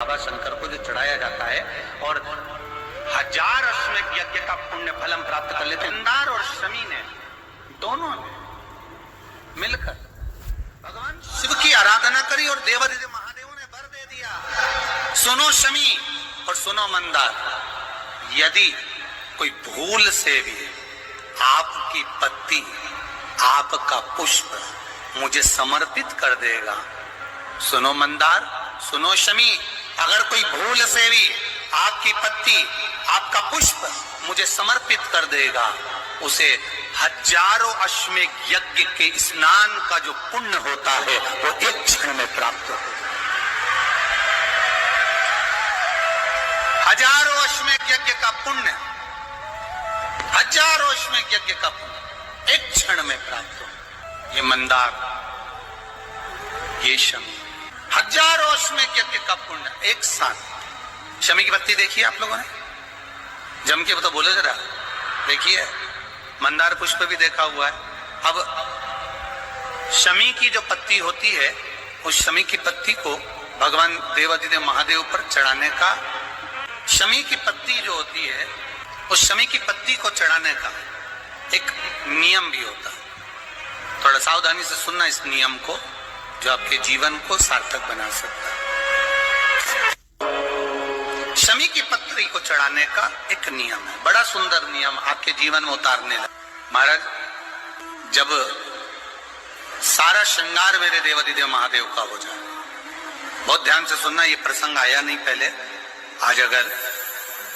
बाबा शंकर को जो चढ़ाया जाता है और 1000 अश्वमेध यज्ञ का पुण्य फल हम प्राप्त कर लेते हैं। मंदार और शमी ने दोनों ने मिलकर भगवान शिव की आराधना करी और देवादिदेव महादेवों ने वर दे दिया। सुनो शमी और सुनो मंदार, यदि कोई भूल से भी आपकी पत्ती, आपका पुष्प मुझे समर्पित कर देगा, सुनो मंदार, सुनो शमी, अगर कोई भूल से भी आपकी पत्ती, आपका पुष्प मुझे समर्पित कर देगा, उसे 1000 अश्वमेध यज्ञ के स्नान का जो पुण्य होता है वो एक क्षण में प्राप्त होगा। 1000 अश्वमेध यज्ञ का पुण्य, 1000 अश्वमेध यज्ञ का पुण्य एक क्षण में प्राप्त होगा। ये मंदार, ये शमी, 1000 अश्वमेध यज्ञ का पुण्य एक साथ। शमी की पत्ती देखिए आप लोगों ने, जम के तो बोले जरा, देखिए मंदार पुष्प भी देखा हुआ है। अब शमी की जो पत्ती होती है, उस शमी की पत्ती को भगवान देवादिदेव महादेव पर चढ़ाने का, शमी की पत्ती जो होती है, उस शमी की पत्ती को चढ़ाने का एक नियम भी होता है। थोड़ा सावधानी से सुनना इस नियम को, जो आपके जीवन को सार्थक बना सकता है। शमी की पत्री को चढ़ाने का एक नियम है, बड़ा सुंदर नियम, आपके जीवन में उतारने लगा। महाराज, जब सारा श्रृंगार मेरे देवादिदेव महादेव का हो जाए, बहुत ध्यान से सुनना, ये प्रसंग आया नहीं पहले, आज अगर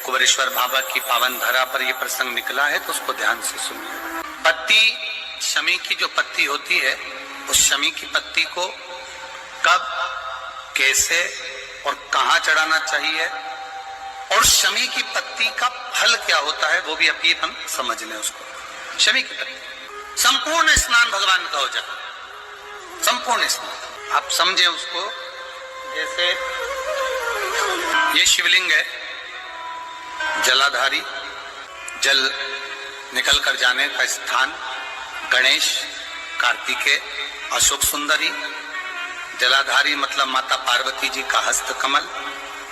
कुबेरेश्वर बाबा की पावन धरा पर यह प्रसंग निकला है तो उसको ध्यान से सुनिए। पत्ती, शमी की जो पत्ती होती है, उस शमी की पत्ती को कब, कैसे और कहां चढ़ाना चाहिए, और शमी की पत्ती का फल क्या होता है, वो भी अभी हम समझ लें उसको। शमी की पत्ती, संपूर्ण स्नान भगवान का हो जाए, संपूर्ण स्नान आप समझे उसको। जैसे ये शिवलिंग है, जलाधारी, जल निकल कर जाने का स्थान, गणेश, कार्तिकेय, अशोक सुंदरी, जलाधारी मतलब माता पार्वती जी का हस्त कमल,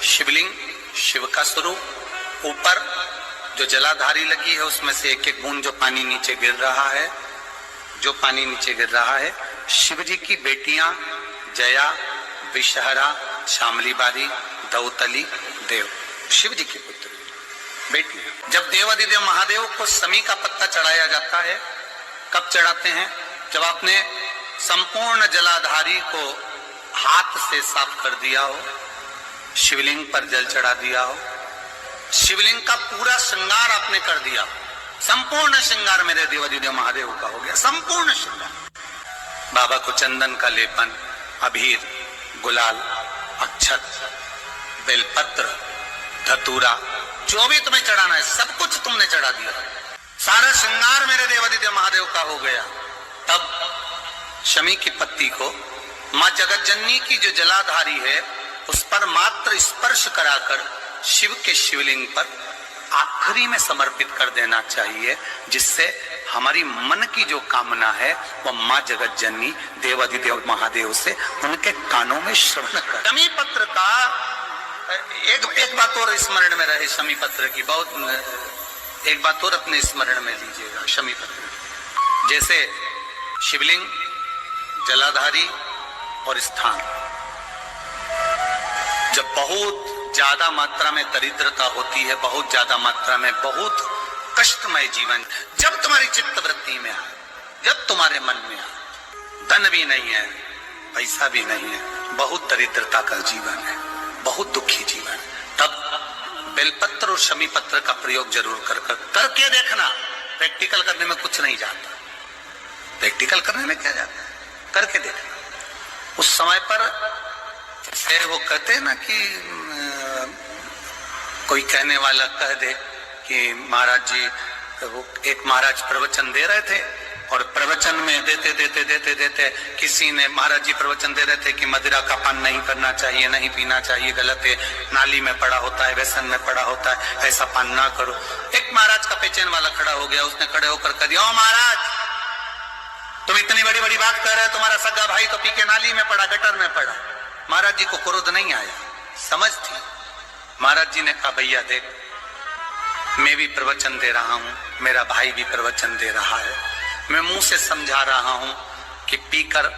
शिवलिंग शिव का स्वरूप, ऊपर जो जलाधारी लगी है उसमें से एक एक बूंद जो पानी नीचे गिर रहा है, जो पानी नीचे गिर रहा है, शिव जी की बेटियां जया, विषहरा, शामली बारी, दौतली, देव, शिव जी की पुत्री बेटी। जब देवादिदेव महादेव को शमी का पत्ता चढ़ाया जाता है, कब चढ़ाते हैं, जब आपने संपूर्ण जलाधारी को हाथ से साफ कर दिया हो, शिवलिंग पर जल चढ़ा दिया हो, शिवलिंग का पूरा श्रृंगार आपने कर दिया, संपूर्ण श्रृंगार मेरे देवादिदेव महादेव का हो गया, संपूर्ण श्रृंगार। बाबा को चंदन का लेपन, अबीर, गुलाल, अक्षत, बेलपत्र, धतूरा, जो भी तुम्हें चढ़ाना है सब कुछ तुमने चढ़ा दिया, सारा श्रृंगार मेरे देवादिदेव महादेव का हो गया। तब शमी की पत्ती को मां जगत जननी की जो जलाधारी है उस पर मात्र स्पर्श कराकर शिव के शिवलिंग पर आखिरी में समर्पित कर देना चाहिए, जिससे हमारी मन की जो कामना है वो मां जगत जननी देवादिदेव महादेव से उनके कानों में श्रवण कर। शमी पत्र का एक बात और स्मरण में रहे, शमी पत्र की बहुत एक बात और अपने स्मरण में लीजिएगा। शमी पत्र जैसे शिवलिंग, जलाधारी और स्थान, जब बहुत ज्यादा मात्रा में दरिद्रता होती है, बहुत ज्यादा मात्रा में बहुत कष्टमय जीवन, जब तुम्हारी चित्त वृत्ति में आए, जब तुम्हारे मन में आए, धन भी नहीं है, पैसा भी नहीं है, बहुत दरिद्रता का जीवन है, बहुत दुखी जीवन, तब बेलपत्र और शमी पत्र का प्रयोग जरूर करके देखना। प्रैक्टिकल करने में कुछ नहीं जाता, प्रैक्टिकल करने में क्या जाता है, करके देखना। उस समय पर फिर वो कहते हैं ना कि कोई कहने वाला कह दे कि महाराज जी, वो एक महाराज प्रवचन दे रहे थे और प्रवचन में देते देते देते देते किसी ने, महाराज जी प्रवचन दे रहे थे कि मदिरा का पान नहीं करना चाहिए, नहीं पीना चाहिए, गलत है, नाली में पड़ा होता है, व्यसन में पड़ा होता है, ऐसा पान ना करो। एक महाराज का पेचेन वाला खड़ा हो गया, उसने खड़े होकर कह दिया, ओ महाराज तुम इतनी बड़ी बड़ी बात कर रहे हो, तुम्हारा सगा भाई तो पी के नाली में पड़ा, गटर में पड़ा। महाराज जी को क्रोध नहीं आया, समझ थी। महाराज जी ने कहा भैया देख, मैं भी प्रवचन दे रहा हूं, मेरा भाई भी प्रवचन दे रहा है, मैं मुंह से समझा रहा हूं कि पीकर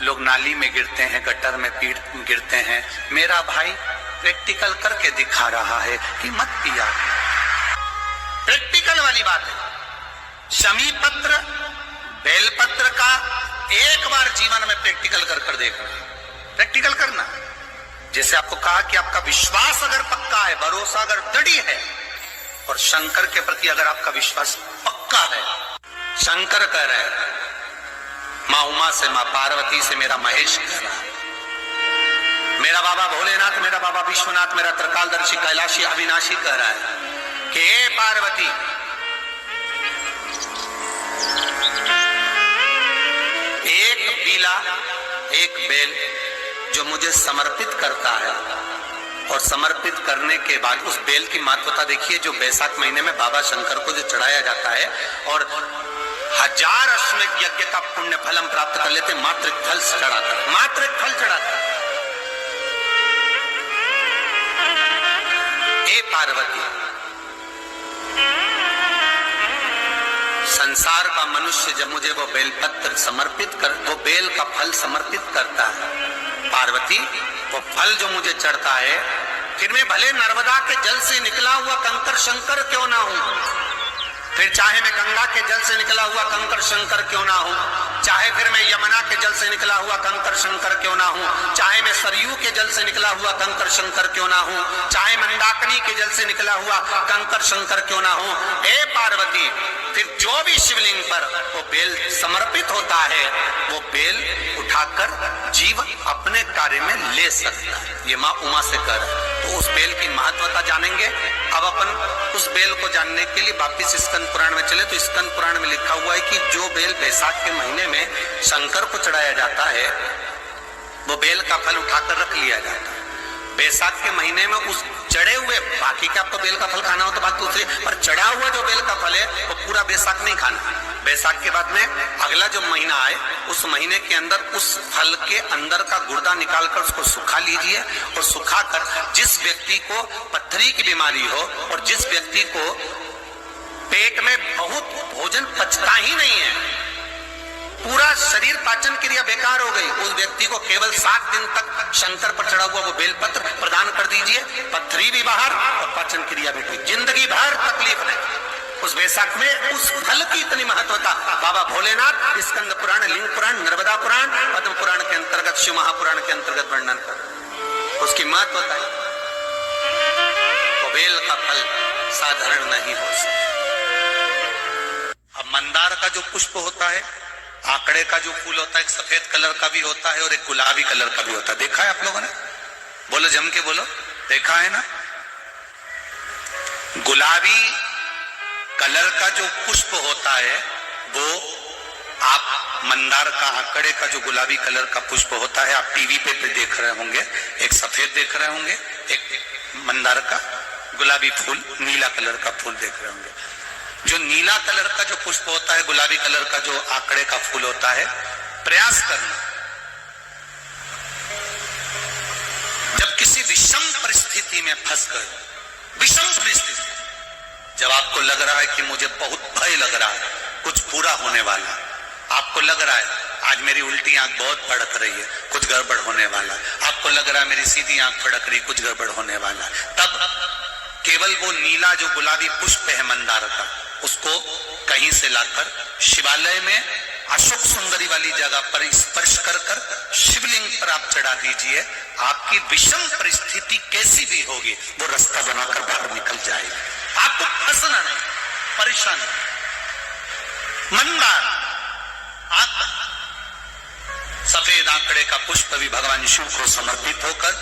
लोग नाली में गिरते हैं, गटर में गिरते हैं, मेरा भाई प्रैक्टिकल करके दिखा रहा है कि मत पिया। प्रैक्टिकल वाली बात है। शमी पत्र बेलपत्र का एक बार जीवन में प्रैक्टिकल कर देखना, प्रैक्टिकल करना। जैसे आपको कहा कि आपका विश्वास अगर पक्का है, भरोसा अगर दृढ़ है, और शंकर के प्रति अगर आपका विश्वास पक्का है, शंकर कह रहे हैं, मां उमा से, मां पार्वती से, मेरा महेश कह रहा है, मेरा बाबा भोलेनाथ, मेरा बाबा विश्वनाथ, मेरा त्रिकालदर्शी कैलाशी अविनाशी कह रहा है कि हे पार्वती, एक बीला, एक बेल जो मुझे समर्पित करता है, और समर्पित करने के बाद उस बेल की महत्वता देखिए, जो बैसाख महीने में बाबा शंकर को जो चढ़ाया जाता है, और 1000 अश्वमेध यज्ञ का पुण्य फल हम प्राप्त कर लेते, मात्र एक फल चढ़ाकर, मात्र एक फल चढ़ाकर। हे पार्वती, संसार का मनुष्य जब मुझे वो बेलपत्र समर्पित कर, वो बेल का फल समर्पित करता है, पार्वती वो फल जो मुझे चढ़ता है, फिर मैं भले नर्मदा के जल से निकला हुआ कंकर शंकर क्यों ना हूं, फिर चाहे मैं गंगा के जल से निकला हुआ कंकर शंकर क्यों ना हूं, चाहे फिर मैं यमुना के जल से निकला हुआ कंकर शंकर क्यों ना हूं, चाहे मैं सरयू के जल से निकला हुआ कंकर शंकर क्यों ना हूं, चाहे मंदाकिनी के जल से निकला हुआ कंकर शंकर क्यों ना हूं, हे पार्वती, फिर जो भी शिवलिंग पर वो बेल समर्पित होता है, वो बेल उठाकर जीव अपने कार्य में ले सकता है। ये मां उमा से कर, तो उस बेल की महत्वता जानेंगे। अब अपन उस बेल को जानने के लिए वापिस स्कंद पुराण में चले, तो स्कंद पुराण में लिखा हुआ है कि जो बेल बैसाख के महीने में शंकर को चढ़ाया जाता है, वो बेल का फल उठाकर रख लिया जाता है। बैसाख के महीने में उस चढ़े हुए, बाकी का आपको बेल का फल खाना हो तो बात दूसरी, पर चढ़ा हुआ जो बेल का फल है वो पूरा बैसाख नहीं खाना। बैसाख के बाद में अगला जो महीना आए, उस महीने के अंदर उस फल के अंदर का गुर्दा निकालकर उसको सुखा लीजिए, और सुखाकर जिस व्यक्ति को पथरी की बीमारी हो, और जिस व्यक्ति को पेट में बहुत भोजन पचता ही नहीं है, पूरा शरीर पाचन क्रिया बेकार हो गई, उस व्यक्ति को केवल 7 दिन तक शंकर पर चढ़ा हुआ वो बेलपत्र प्रदान कर दीजिए, पथरी भी बाहर और पाचन क्रिया भी ठीक, जिंदगी भर तकलीफ नहीं। उस बैसाख में उस फल की इतनी महत्वता बाबा भोलेनाथ स्कंद पुराण, लिंग पुराण, नर्मदा पुराण, पद्म पुराण के अंतर्गत, शिव महापुराण के अंतर्गत वर्णन कर, उसकी महत्वता है। वो बेल का फल साधारण नहीं हो सकता। अब मंदार का जो पुष्प होता है, आंकड़े का जो फूल होता है, एक सफेद कलर का भी होता है और एक गुलाबी कलर का भी होता है, देखा है आप लोगों ने? बोलो जम के बोलो, देखा है ना? गुलाबी कलर का जो पुष्प होता है, वो आप मंदार का, आंकड़े का जो गुलाबी कलर का पुष्प होता है, आप टीवी पे देख रहे होंगे, एक सफेद देख रहे होंगे, एक मंदार का गुलाबी फूल, नीला कलर का फूल देख रहे होंगे। जो नीला कलर का जो पुष्प होता है, गुलाबी कलर का जो आंकड़े का फूल होता है, प्रयास करना, जब किसी विषम परिस्थिति में फंस गए, विषम परिस्थिति, जब आपको लग रहा है कि मुझे बहुत भय लग रहा है, कुछ पूरा होने वाला, आपको लग रहा है आज मेरी उल्टी आंख बहुत फड़क रही है, कुछ गड़बड़ होने वाला, आपको लग रहा है मेरी सीधी आंख फड़क रही, कुछ गड़बड़ होने वाला, तब केवल वो नीला जो गुलाबी पुष्प है मंदार का, उसको कहीं से लाकर शिवालय में अशोक सुंदरी वाली जगह पर स्पर्श कर कर शिवलिंग पर आप चढ़ा दीजिए। आपकी विषम परिस्थिति कैसी भी होगी, वो रास्ता बनाकर बाहर निकल जाएगी, आपको फंसना नहीं, परेशान नहीं। मंदार सफेद आंकड़े का पुष्प भी भगवान शिव को समर्पित होकर